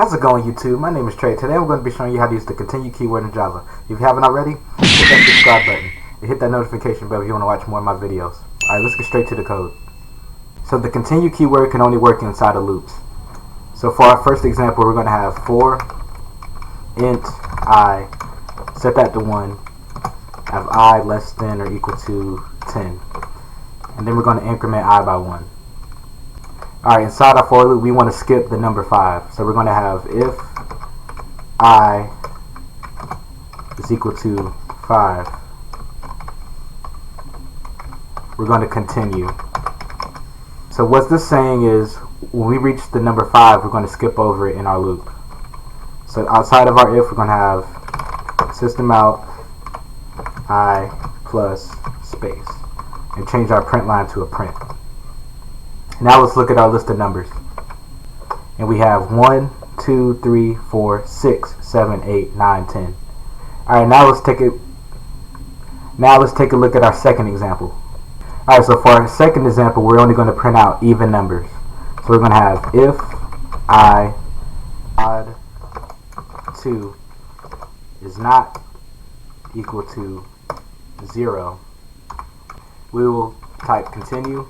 How's it going, YouTube? My name is Trey. Today I'm going to be showing you how to use the continue keyword in Java. If you haven't already, hit that subscribe button and hit that notification bell if you want to watch more of my videos. Alright, let's get straight to the code. So the continue keyword can only work inside of loops. So for our first example, we're going to have for int I, set that to 1, have I less than or equal to 10. And then we're going to increment I by 1. Alright, inside our for loop, we want to skip the number 5. So we're going to have if I is equal to 5, we're going to continue. So what this saying is, when we reach the number 5, we're going to skip over it in our loop. So outside of our if, we're going to have system out I plus space and change our print line to a print. Now let's look at our list of numbers. And we have 1, 2, 3, 4, 6, 7, 8, 9, 10. Alright, now let's take a look at our second example. Alright, so for our second example, we're only going to print out even numbers. So we're going to have if I odd 2 is not equal to 0, we will type continue.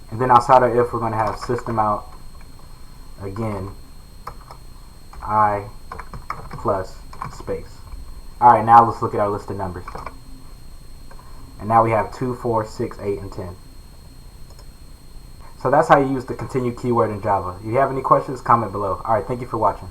And then outside our if, we're going to have system out again I plus space. Alright, now let's look at our list of numbers. And now we have 2, 4, 6, 8, and 10. So that's how you use the continue keyword in Java. If you have any questions, comment below. Alright, thank you for watching.